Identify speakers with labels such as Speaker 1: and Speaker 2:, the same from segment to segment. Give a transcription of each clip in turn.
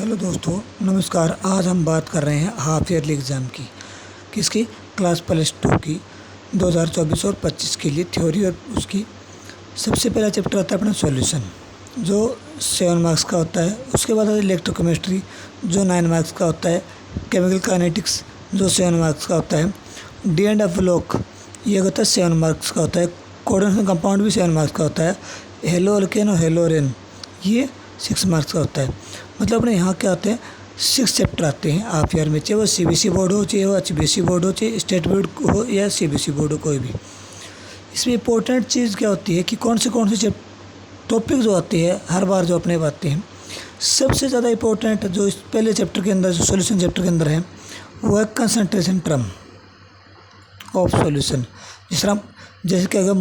Speaker 1: Hello दोस्तों, नमस्कार। आज हम बात कर रहे हैं हाफ ईयरली एग्ज़ाम की। किसकी? क्लास +2 की 2024 और 25 के लिए थ्योरी। और उसकी सबसे पहला चैप्टर आता है अपना सॉल्यूशन, जो 7 मार्क्स का होता है। उसके बाद आता है इलेक्ट्रोकेमिस्ट्री, जो 9 मार्क्स का होता है। केमिकल काइनेटिक्स, जो 7 मार्क्स का होता है। डी एंड एफ ब्लॉक, ये होता है 7 मार्क्स का होता है। कोऑर्डिनेशन कंपाउंड भी 7 मार्क्स का होता है। हेलो अल्केन और हेलो रेन, ये 6 मार्क्स का होता है। मतलब अपने यहाँ क्या आते हैं, 6 चैप्टर आते हैं हाफ ईयर में, चाहे वो सीबीएसई बोर्ड हो, चाहे वो एचबीएसई बोर्ड हो, चाहे स्टेट बोर्ड हो या सीबीएसई बोर्ड हो, कोई भी। इसमें इंपॉर्टेंट चीज़ क्या होती है कि कौन से टॉपिक जो आते हैं हर बार जो अपने आते हैं, सबसे ज़्यादा इंपॉर्टेंट जो इस पहले चैप्टर के अंदर, जो सोल्यूशन चैप्टर के अंदर है, वो है कंसंट्रेशन टर्म ऑफ सॉल्यूशन। जैसे क्या हो गया,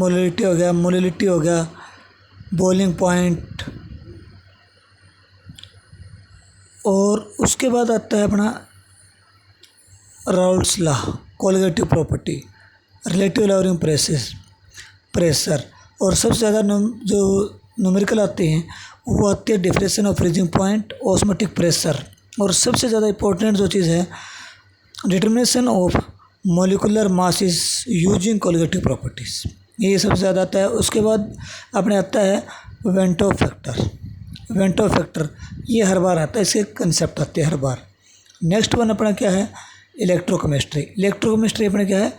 Speaker 1: मोलिलिटी हो गया, बॉइलिंग पॉइंट। और उसके बाद आता है अपना Raoult's law, colligative property, relative lowering pressure. और सबसे ज़्यादा जो न्यूमेरिकल आते हैं वो आते हैं differentiation of freezing point, osmotic pressure. और सबसे ज़्यादा इंपॉर्टेंट जो चीज़ है, determination of molecular masses using colligative properties, ये सबसे ज़्यादा आता है। उसके बाद अपने आता है वेंटो फैक्टर, ये हर बार आता है, इसके कंसेप्ट आते हैं हर बार। नेक्स्ट वन अपना क्या है, इलेक्ट्रोकेमिस्ट्री अपने क्या है,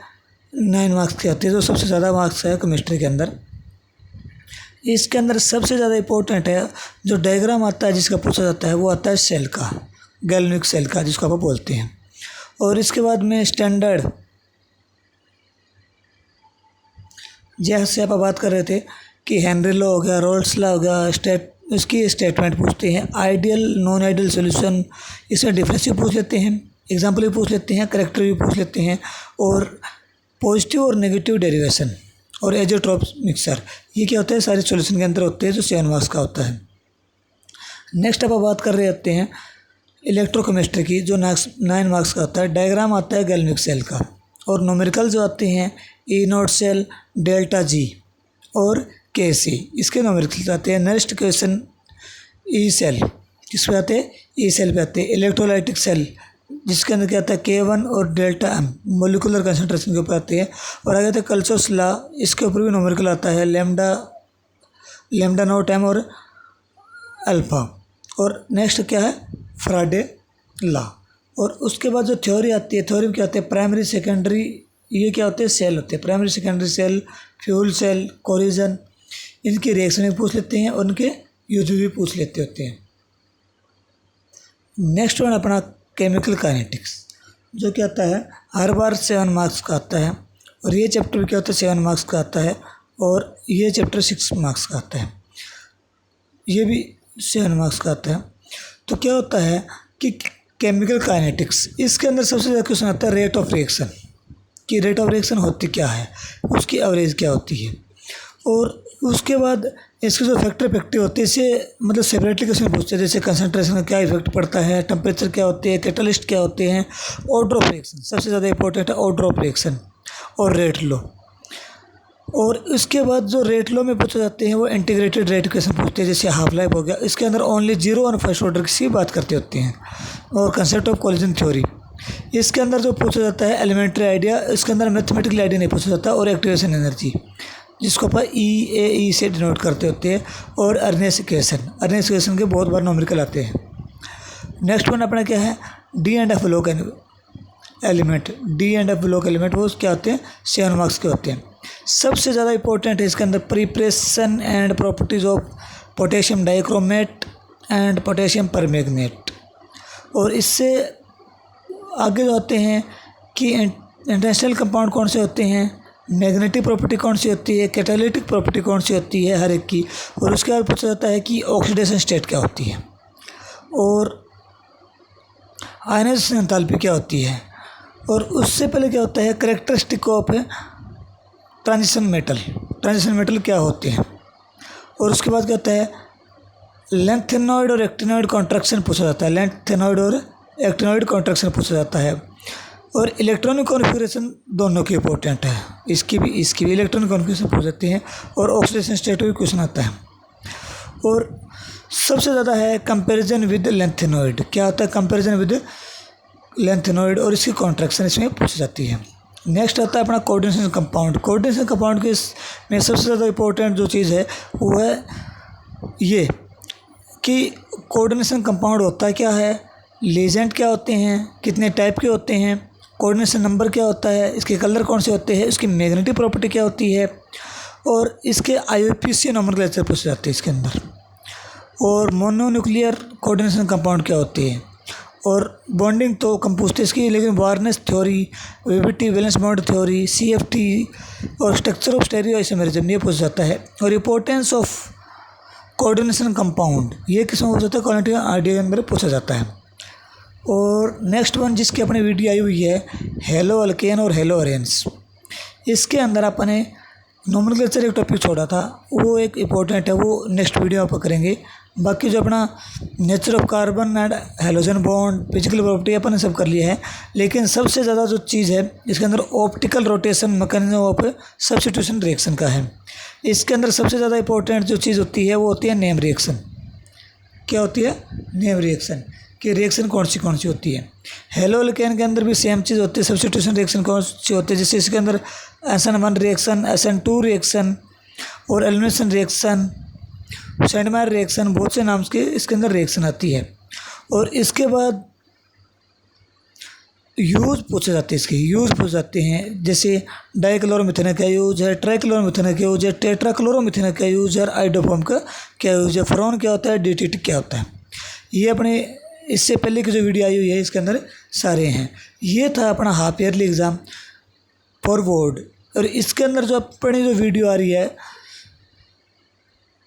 Speaker 1: 9 मार्क्स की आती है, जो सबसे ज़्यादा मार्क्स है केमिस्ट्री के अंदर। इसके अंदर सबसे ज़्यादा इंपॉर्टेंट है जो डायग्राम आता है जिसका पूछा जाता है, वो आता है सेल का, गैल्वेनिक सेल का, जिसको आप बोलते हैं। और इसके बाद में स्टैंडर्ड, जैसे आप बात कर रहे थे कि हेनरी लॉ हो गया, रोल्स लॉ हो गया, इसकी स्टेटमेंट पूछते हैं। आइडियल नॉन आइडियल सॉल्यूशन, इसमें डिफरेंस भी पूछ लेते हैं, एग्जाम्पल भी पूछ लेते हैं, करेक्टर भी पूछ लेते हैं। और पॉजिटिव और नेगेटिव डेरिवेशन और एजोट्रोप मिक्सर, ये क्या होता है, सारे सॉल्यूशन के अंदर होते हैं, जो 7 मार्क्स का होता है। नेक्स्ट अब बात कर रहे होते हैं इलेक्ट्रोकेमिस्ट्री की, जो 9 मार्क्स का होता है। डायग्राम आता है गैल्वेनिक सेल का। और न्यूमेरिकल जो आते हैं E0 सेल, डेल्टा जी और KC, इसके न्यूमेरिकल आते हैं। नेक्स्ट क्वेश्चन ई सेल, किस पे आते हैं, ई सेल पे आते हैं। इलेक्ट्रोलाइटिक सेल, जिसके अंदर क्या आता है, K1 और डेल्टा M, मोलिकुलर कंसंट्रेशन के ऊपर आते हैं। और आगे आता है कल्चर्स लॉ, इसके ऊपर भी न्यूमेरिकल आता है, लैम्डा नॉट M और अल्फा। और नेक्स्ट क्या है, फ्राडे लॉ। और उसके बाद जो थ्योरी आती है, थ्योरी में क्या होते हैं, प्राइमरी सेकेंडरी, ये क्या होते हैं, सेल होते हैं। Primary secondary cell, fuel cell, corrosion, इनके रिएक्शन भी पूछ लेते हैं और उनके यूज भी पूछ लेते होते हैं। नेक्स्ट वन अपना केमिकल काइनेटिक्स, जो क्या आता है हर बार 7 मार्क्स का आता है। और ये चैप्टर क्या होता है, 7 मार्क्स का आता है। और ये चैप्टर 6 मार्क्स का आता है, ये भी 7 मार्क्स का आता है। तो क्या होता है कि केमिकल काइनेटिक्स, इसके अंदर सबसे ज़्यादा क्वेश्चन आता है रेट ऑफ रिएक्शन, कि रेट ऑफ रिएक्शन होती क्या है, उसकी एवरेज क्या होती है। और उसके बाद इसके जो फैक्टर इफेक्टिव होते हैं, इसे मतलब सेपरेटली क्वेश्चन पूछते हैं, जैसे कंसंट्रेशन का क्या इफेक्ट पड़ता है, टेम्परेचर क्या होते हैं, कैटलिस्ट क्या होते हैं, ऑर्डर ऑफ रिएक्शन, सबसे ज़्यादा इंपॉर्टेंट है ऑर्डर ऑफ रिएक्शन और रेट लॉ। और इसके बाद जो रेट लॉ में पूछे जाते हैं वो इंटीग्रेटेड रेट क्वेश्चन पूछते हैं, जैसे हाफ लाइफ हो गया, इसके अंदर ओनली 0 और फर्स्ट ऑर्डर की बात करते होते हैं। और कंसेप्ट ऑफ कोलिजन थ्योरी, इसके अंदर जो पूछा जाता है एलिमेंट्री आइडिया, इसके अंदर मैथमेटिकल आइडिया नहीं पूछा जाता। और एक्टिवेशन एनर्जी, जिसको अपन EAE से डिनोट करते होते हैं। और अर्नेस्ट इक्वेशन के बहुत बार न्यूमेरिकल आते हैं। नेक्स्ट वन अपना क्या है, D and F block element, वो क्या होते हैं, 7 मार्क्स के होते हैं। सबसे ज़्यादा इंपॉर्टेंट है इसके अंदर preparation and properties of potassium dichromate and potassium permanganate. और इससे आगे जो होते हैं कि इंटरनेशनल कंपाउंड कौन से होते हैं, मैग्नेटिक प्रॉपर्टी कौन सी होती है, कैटालिटिक प्रॉपर्टी कौन सी होती है हर एक की। और उसके बाद पूछा जाता है कि ऑक्सीडेशन स्टेट क्या होती है, और आयनाइजेशन एंथैल्पी क्या होती है। और उससे पहले क्या होता है, कैरेक्टरिस्टिक ऑफ ट्रांजिशन मेटल क्या होते हैं। और उसके बाद क्या होता है, लेंथेनॉइड और एक्टिनॉइड कॉन्ट्रैक्शन पूछा जाता है, और इलेक्ट्रॉनिक कॉन्फ़िगरेशन दोनों की इंपॉर्टेंट है, इसकी भी इलेक्ट्रॉनिक कॉन्फ़िगरेशन पूछ जाते हैं। और ऑक्सीडेशन स्टेट भी क्वेश्चन आता है। और सबसे ज़्यादा है कंपैरिजन विद लेंथेनॉइड। क्या होता है कंपैरिजन विद लेंथेनॉइड, और इसकी कॉन्ट्रैक्शन इसमें पूछी जाती है। नेक्स्ट आता है अपना कोऑर्डिनेशन कंपाउंड। कोऑर्डिनेशन कंपाउंड के में सबसे ज़्यादा इंपॉर्टेंट जो चीज़ है वो है ये कि कोऑर्डिनेशन कंपाउंड होता क्या है, लीजेंड क्या होते हैं, कितने टाइप के होते हैं, कोऑर्डिनेशन नंबर क्या होता है, इसके कलर कौन से होते हैं, इसकी मैग्नेटिक प्रॉपर्टी क्या होती है, और इसके IUPAC नोमेनक्लेचर पूछे जाते हैं इसके अंदर, और मोनोन्यूक्लियर कोऑर्डिनेशन कंपाउंड क्या होती है, और बॉन्डिंग तो कम पूछते इसकी, लेकिन Werner's theory, VBT valence bond theory, CFT और स्ट्रक्चर ऑफ स्टेरियो आइसोमेरिज्म ये पूछ जाता है। और इंपॉर्टेंस ऑफ कोऑर्डिनेशन कंपाउंड ये किसमें पूछा जाता है, क्वालिटेटिव आइडिया के अंदर पूछा जाता है। और नेक्स्ट वन जिसकी अपनी वीडियो आई हुई है हेलो अल्केन और हेलो अरेन्स, इसके अंदर अपने नोमेनक्लेचर एक टॉपिक छोड़ा था, वो एक इम्पोर्टेंट है, वो नेक्स्ट वीडियो पर करेंगे। बाकी जो अपना nature of carbon and halogen bond, physical property अपन ने सब कर लिया है, लेकिन सबसे ज़्यादा जो चीज़ है इसके अंदर optical rotation mechanism of substitution reaction का है। इसके अंदर सबसे ज़्यादा इंपॉर्टेंट जो चीज़ होती है वो होती है नेम रिएक्शन। क्या होती है, नेम रिएक्शन, कि रिएक्शन कौन सी होती है। हेलो अल्केन के अंदर भी सेम चीज़ होती है, सब्स्टिट्यूशन रिएक्शन कौन सी होती है, जैसे इसके अंदर SN1 रिएक्शन, SN2 रिएक्शन और एलिमिनेशन रिएक्शन, सैंडमायर रिएक्शन, बहुत से नाम के इसके अंदर रिएक्शन आती है। और इसके बाद यूज़ पूछे जाते हैं, इसके यूज़ पूछे जाते हैं, जैसे डाइक्लोरोमिथेन का यूज है, ट्राइक्लोरोमिथेन का यूज है, टेट्राक्लोरोमिथेन का यूज है, आइडोफॉर्म का क्या यूज है, फ्रॉन क्या होता है, DTT क्या होता है। ये अपने इससे पहले की जो वीडियो आई हुई है इसके अंदर सारे हैं। ये था अपना half yearly exam for board. और इसके अंदर जो अपनी जो वीडियो आ रही है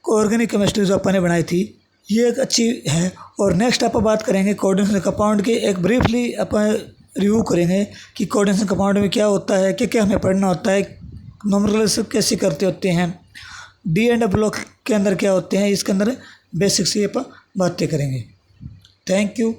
Speaker 1: ऑर्गेनिक केमिस्ट्री जो अपन ने बनाई थी, ये एक अच्छी है। और नेक्स्ट अपन बात करेंगे कोऑर्डिनेशन कंपाउंड की, एक ब्रीफली अपन रिव्यू करेंगे कि कोऑर्डिनेशन कंपाउंड में क्या होता है, क्या क्या हमें पढ़ना होता है, नोमेनक्लेचर कैसे करते होते हैं, D&F ब्लॉक के अंदर क्या होते हैं, इसके अंदर बेसिक से अपन बातें करेंगे। Thank you.